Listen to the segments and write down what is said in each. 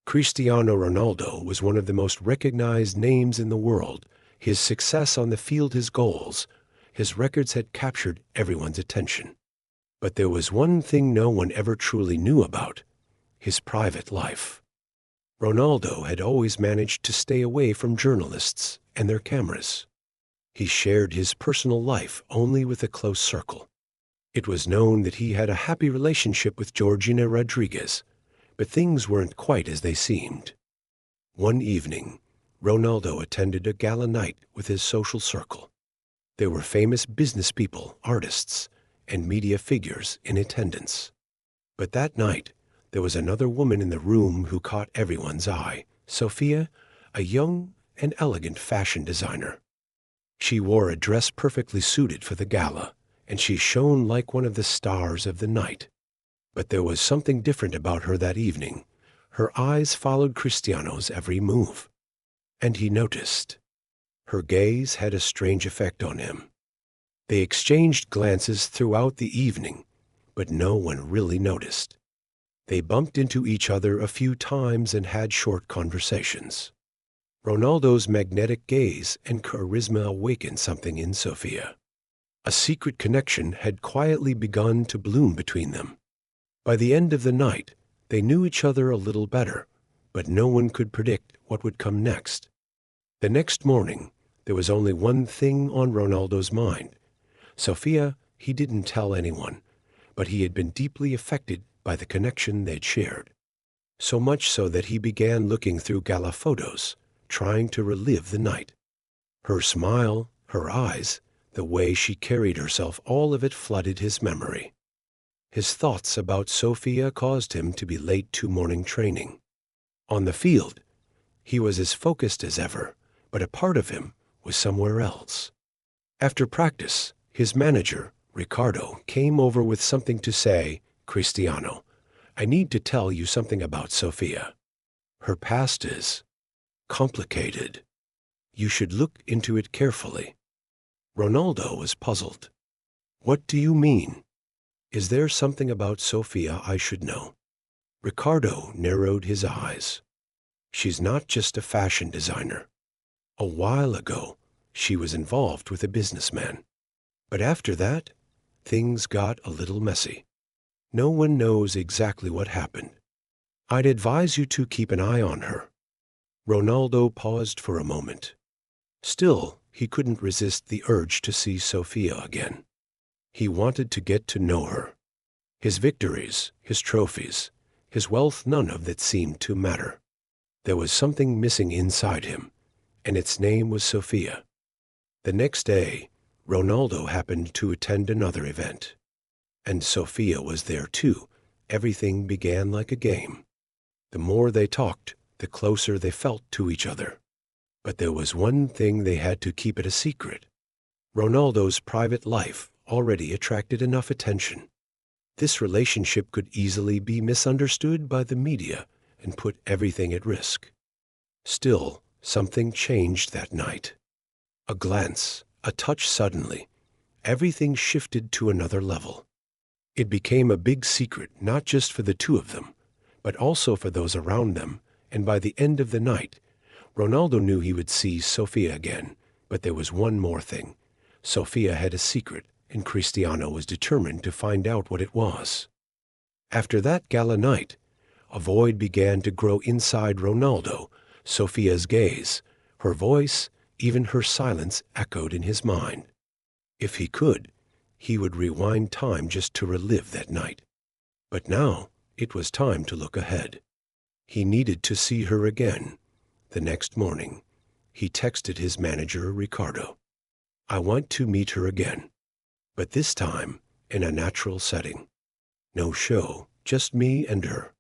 Cristiano Ronaldo was one of the most recognized names in the world. His success on the field, his goals, his records had captured everyone's attention. But there was one thing no one ever truly knew about: his private life. Ronaldo had always managed to stay away from journalists and their cameras. He shared his personal life only with a close circle. It was known that he had a happy relationship with Georgina Rodriguez, but things weren't quite as they seemed. One evening, Ronaldo attended a gala night with his social circle. There were famous business people, artists, and media figures in attendance. But that night, there was another woman in the room who caught everyone's eye: Sophia, a young and elegant fashion designer. She wore a dress perfectly suited for the gala, and she shone like one of the stars of the night. But there was something different about her that evening. Her eyes followed Cristiano's every move. And he noticed. Her gaze had a strange effect on him. They exchanged glances throughout the evening, but no one really noticed. They bumped into each other a few times and had short conversations. Ronaldo's magnetic gaze and charisma awakened something in Sophia. A secret connection had quietly begun to bloom between them. By the end of the night, they knew each other a little better, but no one could predict what would come next. The next morning, there was only one thing on Ronaldo's mind. Sophia, he didn't tell anyone, but he had been deeply affected by the connection they'd shared. So much so that he began looking through gala photos, trying to relive the night. Her smile, her eyes, the way she carried herself, all of it flooded his memory. His thoughts about Sophia caused him to be late to morning training. On the field, he was as focused as ever, but a part of him was somewhere else. After practice, his manager, Ricardo, came over with something to say. "Cristiano, I need to tell you something about Sophia. Her past is complicated. You should look into it carefully." Ronaldo was puzzled. "What do you mean? Is there something about Sophia I should know?" Ricardo narrowed his eyes. "She's not just a fashion designer. A while ago, she was involved with a businessman. But after that, things got a little messy. No one knows exactly what happened. I'd advise you to keep an eye on her." Ronaldo paused for a moment. Still, he couldn't resist the urge to see Sophia again. He wanted to get to know her. His victories, his trophies, his wealth, none of that seemed to matter. There was something missing inside him, and its name was Sophia. The next day, Ronaldo happened to attend another event. And Sophia was there too. Everything began like a game. The more they talked, the closer they felt to each other. But there was one thing: they had to keep it a secret. Ronaldo's private life already attracted enough attention. This relationship could easily be misunderstood by the media and put everything at risk. Still, something changed that night. A glance, a touch, suddenly, everything shifted to another level. It became a big secret, not just for the two of them, but also for those around them, and by the end of the night, Ronaldo knew he would see Sophia again. But there was one more thing. Sophia had a secret, and Cristiano was determined to find out what it was. After that gala night, a void began to grow inside Ronaldo. Sophia's gaze, her voice, even her silence echoed in his mind. If he could, he would rewind time just to relive that night. But now it was time to look ahead. He needed to see her again. The next morning, he texted his manager, Ricardo. "I want to meet her again, but this time in a natural setting. No show, just me and her."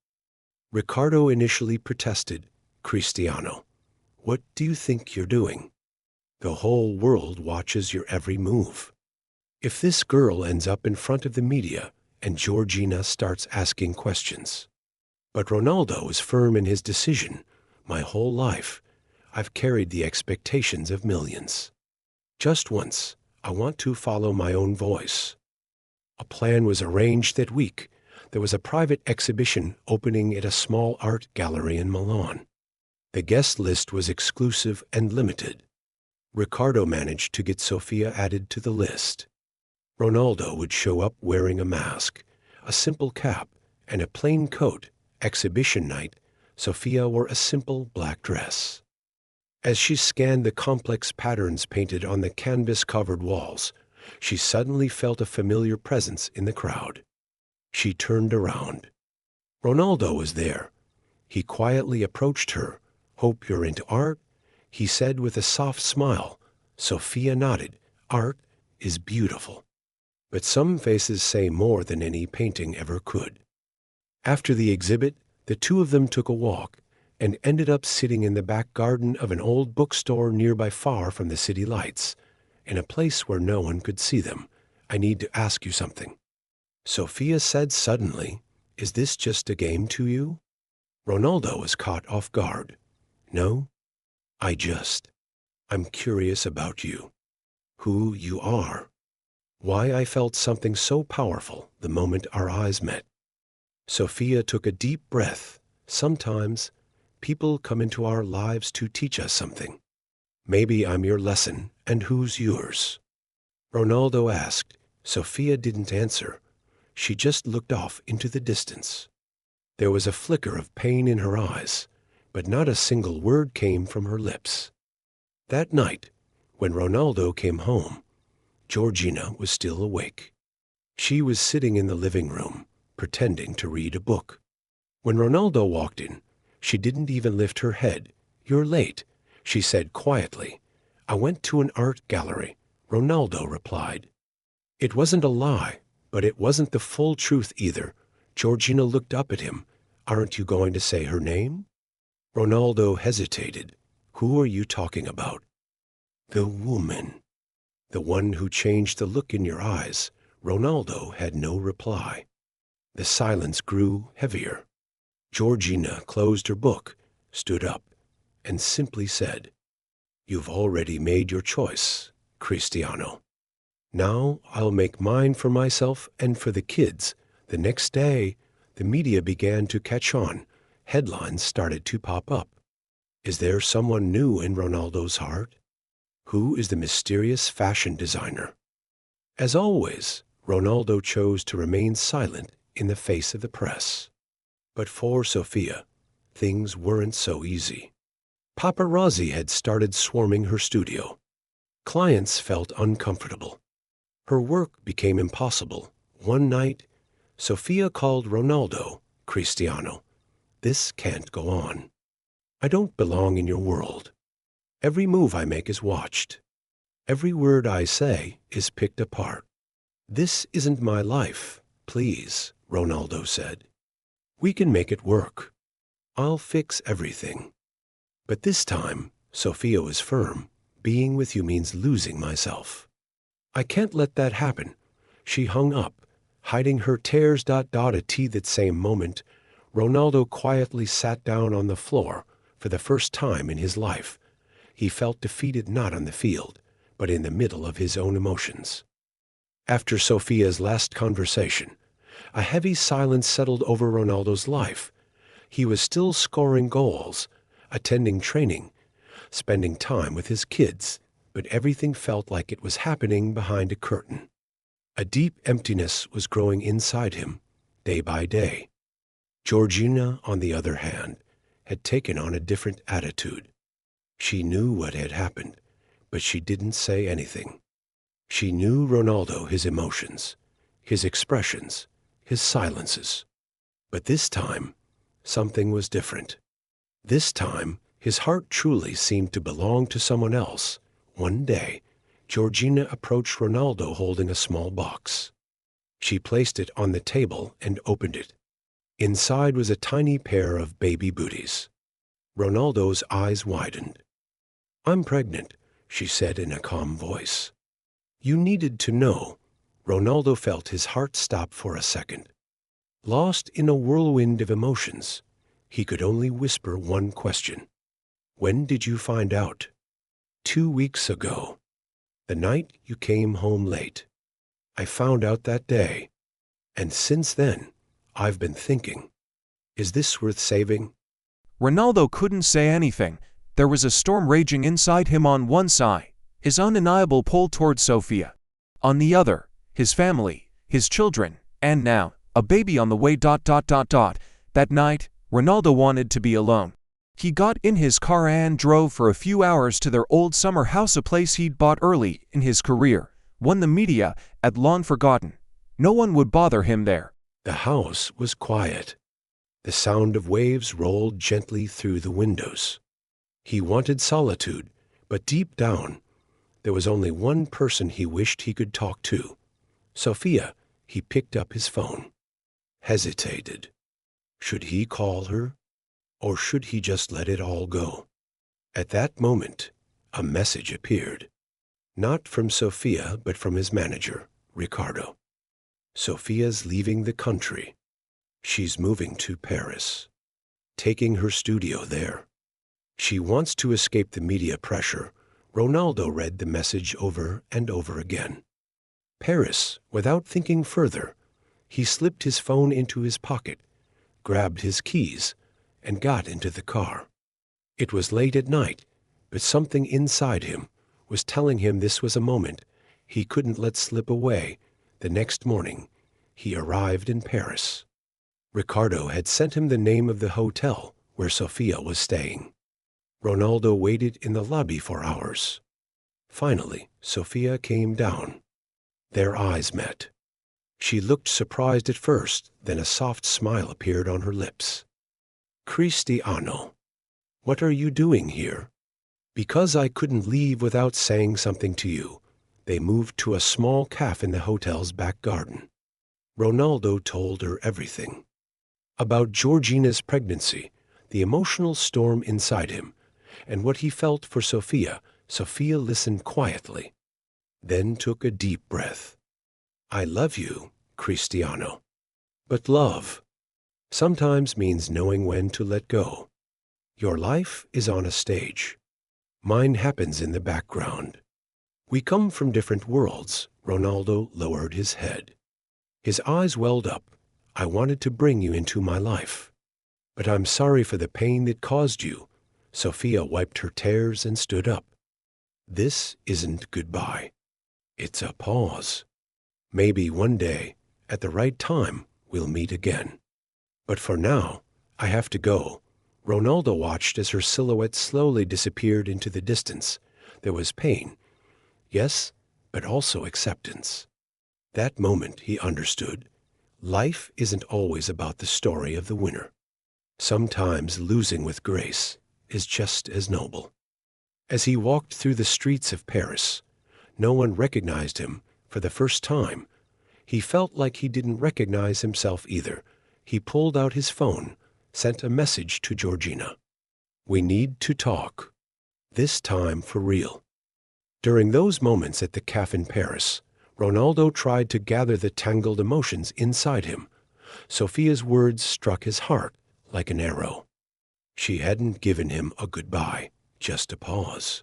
Ricardo initially protested. "Cristiano, what do you think you're doing? The whole world watches your every move. If this girl ends up in front of the media and Georgina starts asking questions." But Ronaldo was firm in his decision. "My whole life, I've carried the expectations of millions. Just once, I want to follow my own voice." A plan was arranged that week. there was a private exhibition opening at a small art gallery in Milan. The guest list was exclusive and limited. Riccardo managed to get Sofia added to the list. Ronaldo would show up wearing a mask, a simple cap, and a plain coat. Exhibition night, Sofia wore a simple black dress. As she scanned the complex patterns painted on the canvas-covered walls, she suddenly felt a familiar presence in the crowd. She turned around. Ronaldo was there. He quietly approached her. "Hope you're into art," he said with a soft smile. Sofia nodded. "Art is beautiful. But some faces say more than any painting ever could." After the exhibit, the two of them took a walk and ended up sitting in the back garden of an old bookstore nearby, far from the city lights, in a place where no one could see them. "I need to ask you something," Sofia said suddenly. "Is this just a game to you?" Ronaldo was caught off guard. "No, I'm curious about you. Who you are. Why I felt something so powerful the moment our eyes met." Sofia took a deep breath. "Sometimes people come into our lives to teach us something. Maybe I'm your lesson, and who's yours?" Ronaldo asked. Sofia didn't answer. She just looked off into the distance. There was a flicker of pain in her eyes, but not a single word came from her lips. That night, when Ronaldo came home, Georgina was still awake. She was sitting in the living room, pretending to read a book. When Ronaldo walked in, she didn't even lift her head. "You're late," she said quietly. "I went to an art gallery," Ronaldo replied. It wasn't a lie, but it wasn't the full truth either. Georgina looked up at him. "Aren't you going to say her name?" Ronaldo hesitated. "Who are you talking about?" "The woman. The one who changed the look in your eyes." Ronaldo had no reply. The silence grew heavier. Georgina closed her book, stood up, and simply said, "You've already made your choice, Cristiano. Now I'll make mine for myself and for the kids." The next day, the media began to catch on. Headlines started to pop up. Is there someone new in Ronaldo's heart? Who is the mysterious fashion designer? As always, Ronaldo chose to remain silent in the face of the press. But for Sofia, things weren't so easy. Paparazzi had started swarming her studio. Clients felt uncomfortable. Her work became impossible. One night, Sofia called Ronaldo. "Cristiano, this can't go on. I don't belong in your world. Every move I make is watched. Every word I say is picked apart. This isn't my life. Please," Ronaldo said. "We can make it work. I'll fix everything." But this time, Sofia was firm. "Being with you means losing myself. I can't let that happen." She hung up, hiding her tears. At that same moment, Ronaldo quietly sat down on the floor. For the first time in his life, he felt defeated, not on the field, but in the middle of his own emotions. After Sofia's last conversation, a heavy silence settled over Ronaldo's life. He was still scoring goals, attending training, spending time with his kids, but everything felt like it was happening behind a curtain. A deep emptiness was growing inside him, day by day. Georgina, on the other hand, had taken on a different attitude. She knew what had happened, but she didn't say anything. She knew Ronaldo, his emotions, his expressions, his silences. But this time, something was different. This time, his heart truly seemed to belong to someone else. One day, Georgina approached Ronaldo holding a small box. She placed it on the table and opened it. Inside was a tiny pair of baby booties. Ronaldo's eyes widened. "I'm pregnant," she said in a calm voice. "You needed to know." Ronaldo felt his heart stop for a second. Lost in a whirlwind of emotions, he could only whisper one question. "When did you find out?" 2 weeks ago. The night you came home late. I found out that day. And since then, I've been thinking. Is this worth saving? Ronaldo couldn't say anything. There was a storm raging inside him on one side, his undeniable pull toward Sofia. On the other, his family, his children, and now, a baby on the way. That night, Ronaldo wanted to be alone. He got in his car and drove for a few hours to their old summer house, a place he'd bought early in his career, one the media had long forgotten. No one would bother him there. The house was quiet. The sound of waves rolled gently through the windows. He wanted solitude, but deep down, there was only one person he wished he could talk to. Sofia. He picked up his phone. Hesitated. Should he call her? Or should he just let it all go? At that moment, a message appeared. Not from Sofia, but from his manager, Ricardo. Sofia's leaving the country. She's moving to Paris, taking her studio there. She wants to escape the media pressure. Ronaldo read the message over and over again. Paris, without thinking further, he slipped his phone into his pocket, grabbed his keys, and got into the car. It was late at night, but something inside him was telling him this was a moment he couldn't let slip away. The next morning, he arrived in Paris. Ricardo had sent him the name of the hotel where Sofia was staying. Ronaldo waited in the lobby for hours. Finally, Sofia came down. Their eyes met. She looked surprised at first, then a soft smile appeared on her lips. Cristiano, what are you doing here? Because I couldn't leave without saying something to you, they moved to a small cafe in the hotel's back garden. Ronaldo told her everything. About Georgina's pregnancy, the emotional storm inside him, and what he felt for Sofia. Sofia listened quietly, then took a deep breath. I love you, Cristiano. But love sometimes means knowing when to let go. Your life is on a stage. Mine happens in the background. We come from different worlds. Ronaldo lowered his head. His eyes welled up. I wanted to bring you into my life. But I'm sorry for the pain that caused you. Sofia wiped her tears and stood up. This isn't goodbye. It's a pause. Maybe one day, at the right time, we'll meet again. But for now, I have to go. Ronaldo watched as her silhouette slowly disappeared into the distance. There was pain, yes, but also acceptance. That moment he understood. Life isn't always about the story of the winner. Sometimes losing with grace is just as noble. As he walked through the streets of Paris, no one recognized him. For the first time, he felt like he didn't recognize himself either. He pulled out his phone, sent a message to Georgina. We need to talk. This time for real. During those moments at the cafe in Paris, Ronaldo tried to gather the tangled emotions inside him. Sofia's words struck his heart like an arrow. She hadn't given him a goodbye, just a pause.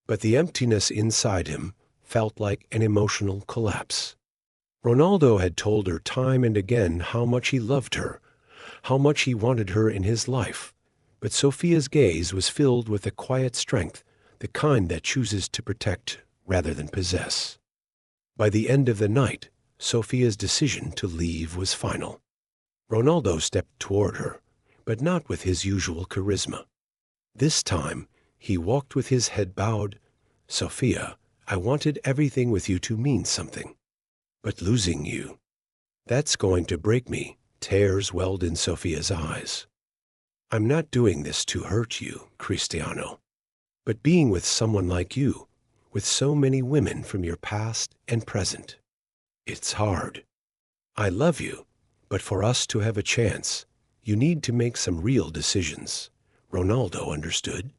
But the emptiness inside him felt like an emotional collapse. Ronaldo had told her time and again how much he loved her, how much he wanted her in his life. But Sofia's gaze was filled with a quiet strength, the kind that chooses to protect rather than possess. By the end of the night, Sofia's decision to leave was final. Ronaldo stepped toward her, but not with his usual charisma. This time, he walked with his head bowed. Sofia, I wanted everything with you to mean something. But losing you, that's going to break me. Tears welled in Sofia's eyes. I'm not doing this to hurt you, Cristiano. But being with someone like you, with so many women from your past and present, it's hard. I love you, but for us to have a chance, you need to make some real decisions. Ronaldo understood.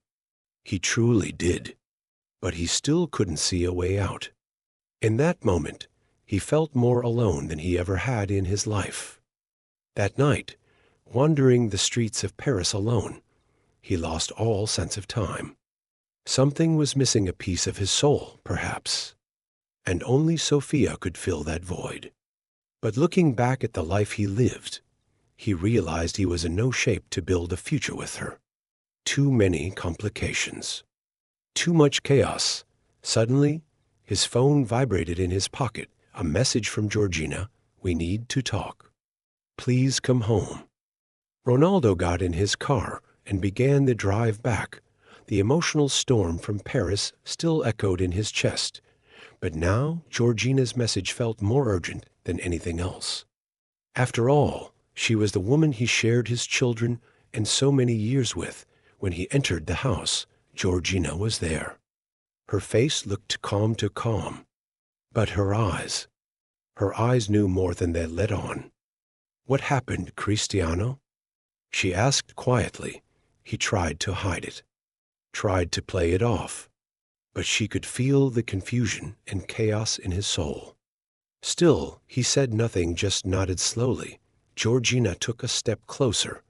He truly did. But he still couldn't see a way out. In that moment, he felt more alone than he ever had in his life. That night, wandering the streets of Paris alone, he lost all sense of time. Something was missing, a piece of his soul, perhaps. And only Sofia could fill that void. But looking back at the life he lived, He realized he was in no shape to build a future with her. Too many complications. Too much chaos. Suddenly, his phone vibrated in his pocket. A message from Georgina. "We need to talk. Please come home." Ronaldo got in his car and began the drive back. The emotional storm from Paris still echoed in his chest. But now Georgina's message felt more urgent than anything else. After all, she was the woman he shared his children and so many years with. When he entered the house, Georgina was there. Her face looked calm to calm. But her eyes knew more than they let on. "What happened, Cristiano?" she asked quietly. He tried to hide it, tried to play it off, but she could feel the confusion and chaos in his soul. Still, he said nothing, just nodded slowly. Georgina took a step closer.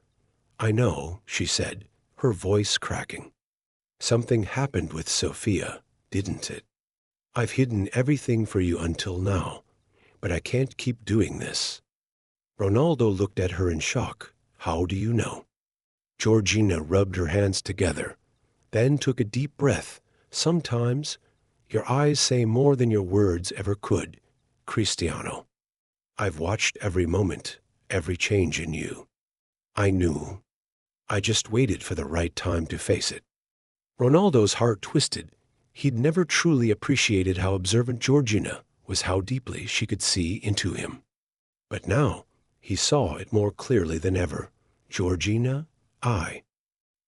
"I know," she said, her voice cracking. "Something happened with Sophia, didn't it? I've hidden everything for you until now, but I can't keep doing this." Ronaldo looked at her in shock. "How do you know?" Georgina rubbed her hands together, then took a deep breath. "Sometimes your eyes say more than your words ever could, Cristiano. I've watched every moment, every change in you. I knew. I just waited for the right time to face it." Ronaldo's heart twisted. He'd never truly appreciated how observant Georgina was, how deeply she could see into him. But now he saw it more clearly than ever. "Georgina,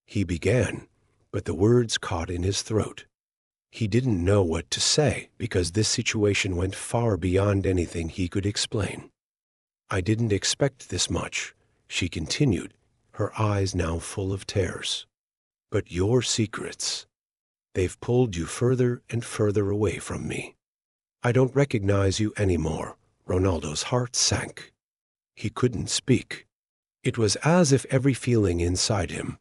he began, but the words caught in his throat. He didn't know what to say because this situation went far beyond anything he could explain. "I didn't expect this much," she continued, her eyes now full of tears. "But your secrets, they've pulled you further and further away from me. I don't recognize you anymore." Ronaldo's heart sank. He couldn't speak. It was as if every feeling inside him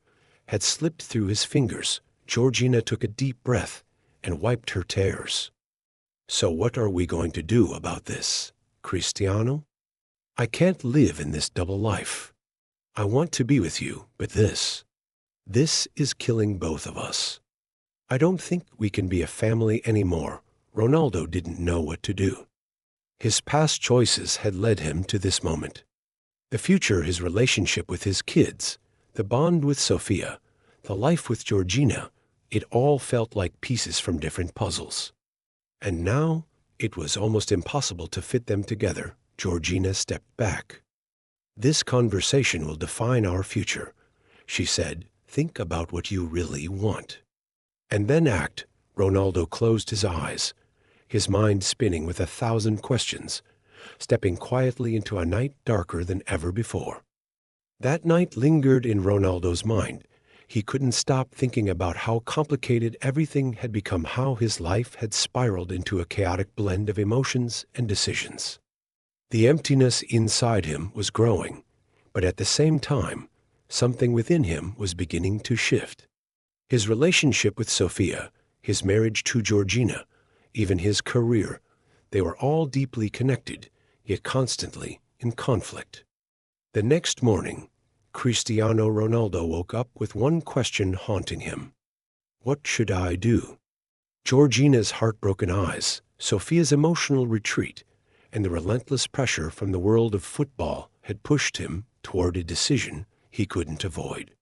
had slipped through his fingers. Georgina took a deep breath and wiped her tears. "So what are we going to do about this, Cristiano? I can't live in this double life. I want to be with you, but this is killing both of us. I don't think we can be a family anymore." Ronaldo didn't know what to do. His past choices had led him to this moment. The future, his relationship with his kids, the bond with Sophia, the life with Georgina, it all felt like pieces from different puzzles. And now it was almost impossible to fit them together. Georgina stepped back. "This conversation will define our future," she said. "Think about what you really want. And then act." Ronaldo closed his eyes, his mind spinning with 1,000 questions, stepping quietly into a night darker than ever before. That night lingered in Ronaldo's mind. He couldn't stop thinking about how complicated everything had become, how his life had spiraled into a chaotic blend of emotions and decisions. The emptiness inside him was growing, but at the same time, something within him was beginning to shift. His relationship with Sophia, his marriage to Georgina, even his career, they were all deeply connected, yet constantly in conflict. The next morning, Cristiano Ronaldo woke up with one question haunting him. What should I do? Georgina's heartbroken eyes, Sophia's emotional retreat, and the relentless pressure from the world of football had pushed him toward a decision he couldn't avoid.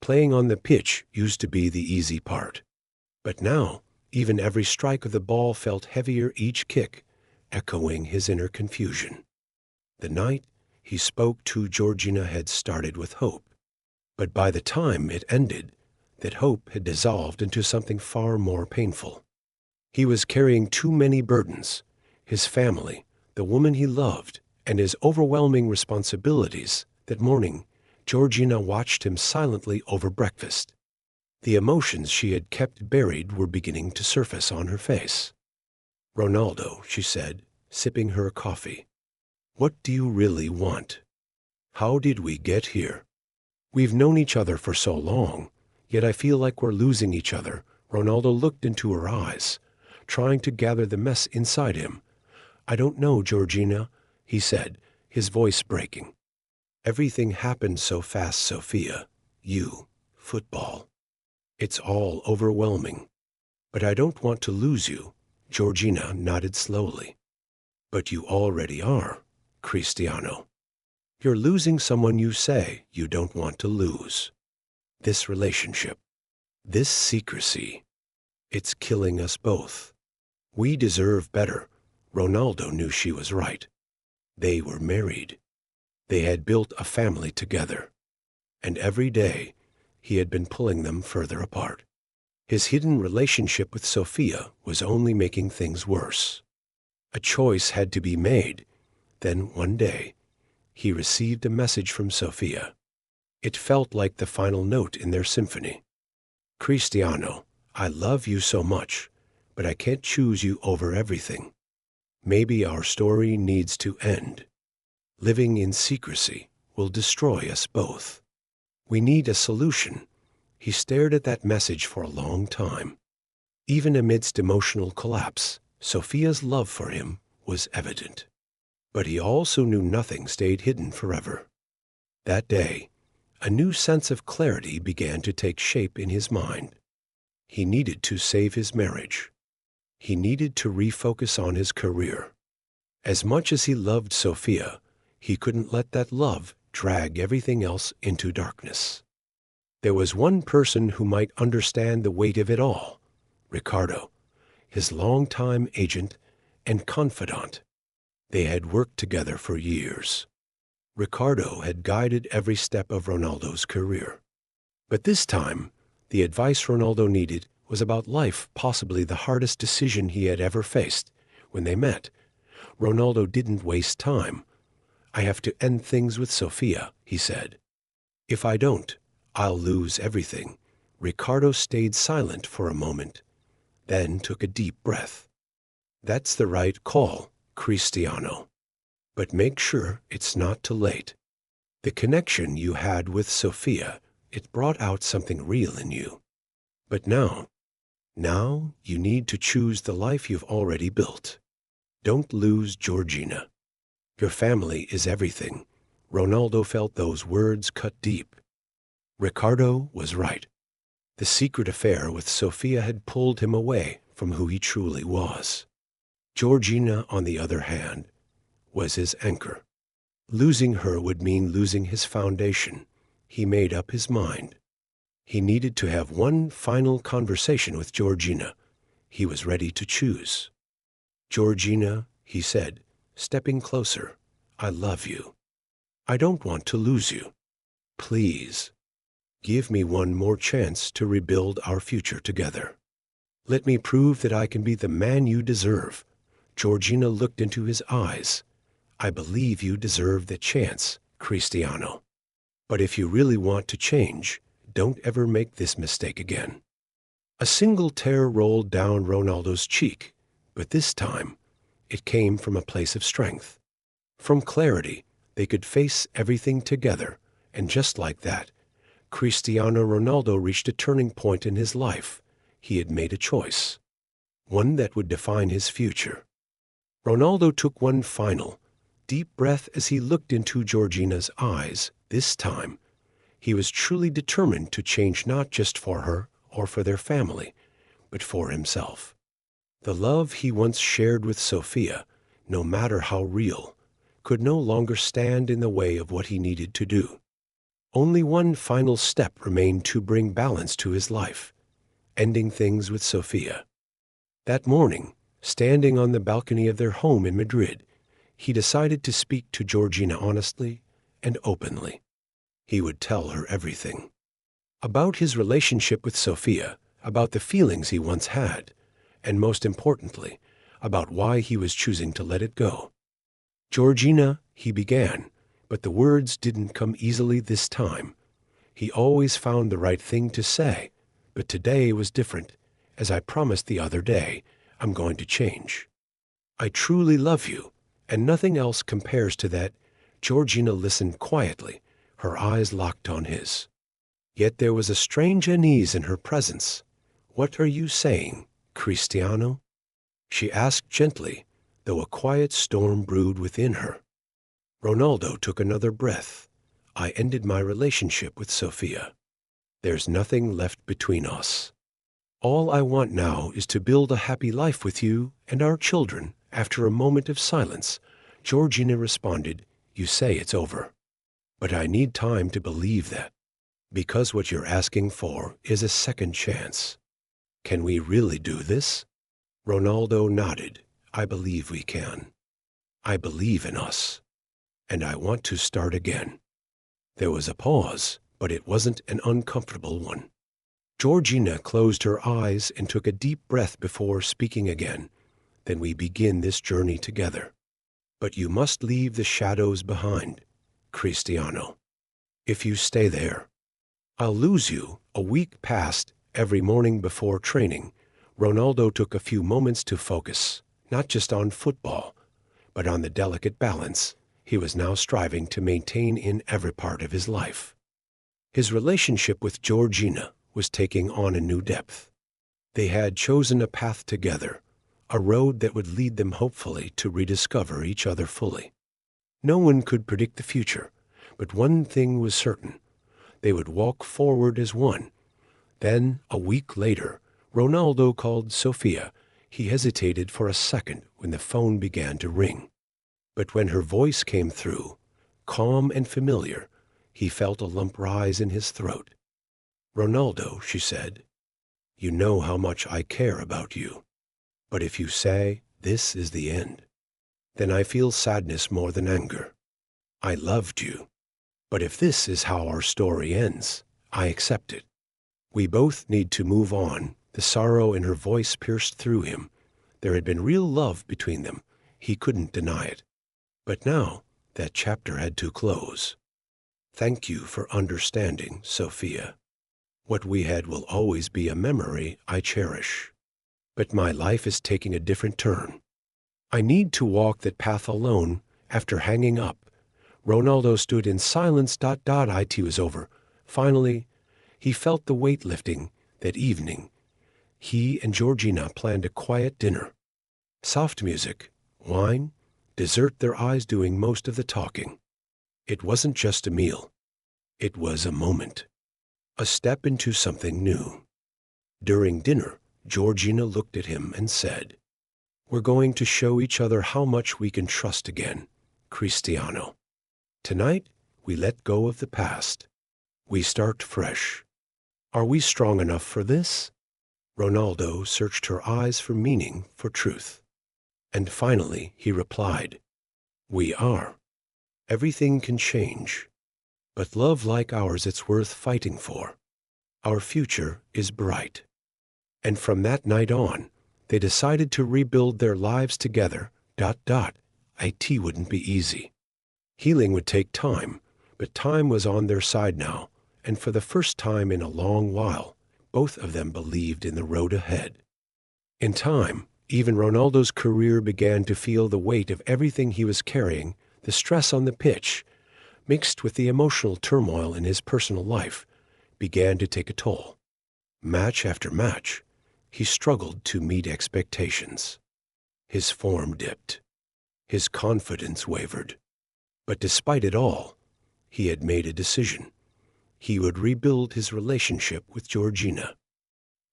Playing on the pitch used to be the easy part. But now, even every strike of the ball felt heavier, each kick echoing his inner confusion. The night he spoke to Georgina had started with hope, but by the time it ended, that hope had dissolved into something far more painful. He was carrying too many burdens: his family, the woman he loved, and his overwhelming responsibilities. That morning, Georgina watched him silently over breakfast. The emotions she had kept buried were beginning to surface on her face. "Ronaldo," she said, sipping her coffee, "what do you really want? How did we get here? We've known each other for so long, yet I feel like we're losing each other." Ronaldo looked into her eyes, trying to gather the mess inside him. "I don't know, Georgina," he said, his voice breaking. Everything happened so fast, Sophia. You, football. It's all overwhelming. But I don't want to lose you. Georgina nodded slowly. But you already are, Cristiano. You're losing someone you say you don't want to lose. This relationship, this secrecy, it's killing us both. We deserve better. Ronaldo knew she was right. They were married. They had built a family together. And every day, he had been pulling them further apart. His hidden relationship with Sophia was only making things worse. A choice had to be made. Then, one day, he received a message from Sophia. It felt like the final note in their symphony. Cristiano, I love you so much, but I can't choose you over everything. Maybe our story needs to end. Living in secrecy will destroy us both. We need a solution. He stared at that message for a long time. Even amidst emotional collapse, Sophia's love for him was evident. But he also knew nothing stayed hidden forever. That day, a new sense of clarity began to take shape in his mind. He needed to save his marriage. He needed to refocus on his career. As much as he loved Sophia, he couldn't let that love drag everything else into darkness. There was one person who might understand the weight of it all, Ricardo, his longtime agent and confidant. They had worked together for years. Ricardo had guided every step of Ronaldo's career. But this time, the advice Ronaldo needed was about life, possibly the hardest decision he had ever faced. When they met, Ronaldo didn't waste time. I have to end things with Sophia, he said. If I don't, I'll lose everything. Ricardo stayed silent for a moment, then took a deep breath. That's the right call, Cristiano. But make sure it's not too late. The connection you had with Sophia, it brought out something real in you. But now you need to choose the life you've already built. Don't lose Georgina. Your family is everything. Ronaldo felt those words cut deep. Ricardo was right. The secret affair with Sophia had pulled him away from who he truly was. Georgina, on the other hand, was his anchor. Losing her would mean losing his foundation. He made up his mind. He needed to have one final conversation with Georgina. He was ready to choose. Georgina, he said, stepping closer, I love you. I don't want to lose you. Please, give me one more chance to rebuild our future together. Let me prove that I can be the man you deserve. Georgina looked into his eyes. I believe you deserve the chance, Cristiano. But if you really want to change, don't ever make this mistake again. A single tear rolled down Ronaldo's cheek, but this time, it came from a place of strength. From clarity, they could face everything together, and just like that, Cristiano Ronaldo reached a turning point in his life. He had made a choice, one that would define his future. Ronaldo took one final, deep breath as he looked into Georgina's eyes. This time, he was truly determined to change, not just for her or for their family, but for himself. The love he once shared with Sophia, no matter how real, could no longer stand in the way of what he needed to do. Only one final step remained to bring balance to his life, ending things with Sophia. That morning, standing on the balcony of their home in Madrid, he decided to speak to Georgina honestly and openly. He would tell her everything. About his relationship with Sophia, about the feelings he once had, and most importantly, about why he was choosing to let it go. Georgina, he began, but the words didn't come easily this time. He always found the right thing to say, but today was different. As I promised the other day, I'm going to change. I truly love you, and nothing else compares to that. Georgina listened quietly, her eyes locked on his. Yet there was a strange unease in her presence. What are you saying, Cristiano? She asked gently, though a quiet storm brewed within her. Ronaldo took another breath. I ended my relationship with Sophia. There's nothing left between us. All I want now is to build a happy life with you and our children." After a moment of silence, Georgina responded, "You say it's over. But I need time to believe that. Because what you're asking for is a second chance. Can we really do this?" Ronaldo nodded. "I believe we can. I believe in us. And I want to start again." There was a pause, but it wasn't an uncomfortable one. Georgina closed her eyes and took a deep breath before speaking again. "Then we begin this journey together. But you must leave the shadows behind, Cristiano. If you stay there, I'll lose you." A week passed. Every morning before training, Ronaldo took a few moments to focus, not just on football, but on the delicate balance he was now striving to maintain in every part of his life. His relationship with Georgina was taking on a new depth. They had chosen a path together, a road that would lead them hopefully to rediscover each other fully. No one could predict the future, but one thing was certain: they would walk forward as one. Then, a week later, Ronaldo called Sophia. He hesitated for a second when the phone began to ring. But when her voice came through, calm and familiar, he felt a lump rise in his throat. "Ronaldo," she said, "you know how much I care about you. But if you say this is the end, then I feel sadness more than anger. I loved you. But if this is how our story ends, I accept it. We both need to move on." The sorrow in her voice pierced through him. There had been real love between them. He couldn't deny it. But now, that chapter had to close. "Thank you for understanding, Sophia. What we had will always be a memory I cherish. But my life is taking a different turn. I need to walk that path alone." After hanging up, Ronaldo stood in silence. It was over. Finally, he felt the weight lifting. That evening, he and Georgina planned a quiet dinner. Soft music, wine, dessert, their eyes doing most of the talking. It wasn't just a meal. It was a moment. A step into something new. During dinner, Georgina looked at him and said, "We're going to show each other how much we can trust again, Cristiano. Tonight, we let go of the past. We start fresh. Are we strong enough for this?" Ronaldo searched her eyes for meaning, for truth. And finally, he replied, "We are. Everything can change. But love like ours, it's worth fighting for. Our future is bright." And from that night on, they decided to rebuild their lives together. It wouldn't be easy. Healing would take time, but time was on their side now, and for the first time in a long while, both of them believed in the road ahead. In time, even Ronaldo's career began to feel the weight of everything he was carrying. The stress on the pitch, mixed with the emotional turmoil in his personal life, began to take a toll. Match after match, he struggled to meet expectations. His form dipped. His confidence wavered. But despite it all, he had made a decision. He would rebuild his relationship with Georgina.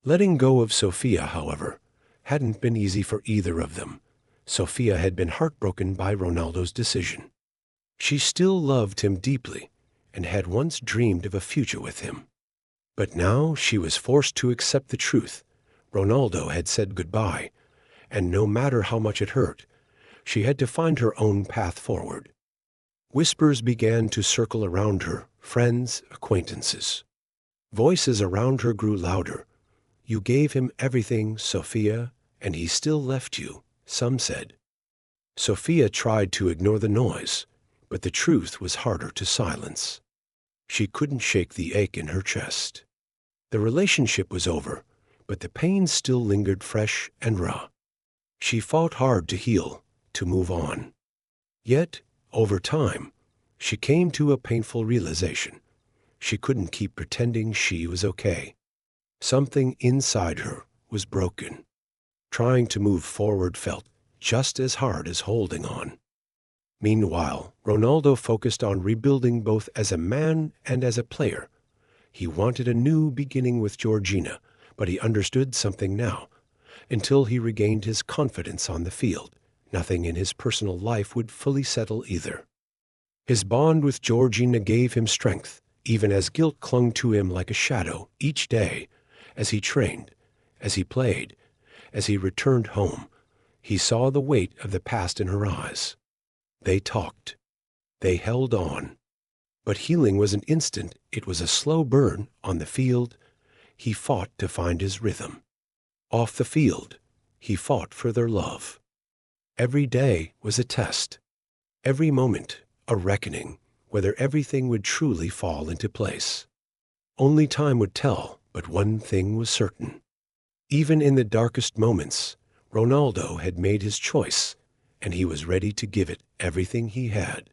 Letting go of Sophia, however, hadn't been easy for either of them. Sophia had been heartbroken by Ronaldo's decision. She still loved him deeply and had once dreamed of a future with him. But now she was forced to accept the truth. Ronaldo had said goodbye, and no matter how much it hurt, she had to find her own path forward. Whispers began to circle around her, friends, acquaintances. Voices around her grew louder. "You gave him everything, Sophia, and he still left you," some said. Sophia tried to ignore the noise, but the truth was harder to silence. She couldn't shake the ache in her chest. The relationship was over, but the pain still lingered fresh and raw. She fought hard to heal, to move on. Yet, over time, she came to a painful realization. She couldn't keep pretending she was okay. Something inside her was broken. Trying to move forward felt just as hard as holding on. Meanwhile, Ronaldo focused on rebuilding both as a man and as a player. He wanted a new beginning with Georgina, but he understood something now. Until he regained his confidence on the field, nothing in his personal life would fully settle either. His bond with Georgina gave him strength, even as guilt clung to him like a shadow each day. As he trained, as he played, as he returned home, he saw the weight of the past in her eyes. They talked. They held on. But healing was an instant. It was a slow burn. On the field, he fought to find his rhythm. Off the field, he fought for their love. Every day was a test. Every moment, a reckoning, whether everything would truly fall into place. Only time would tell, but one thing was certain. Even in the darkest moments, Ronaldo had made his choice, and he was ready to give it everything he had.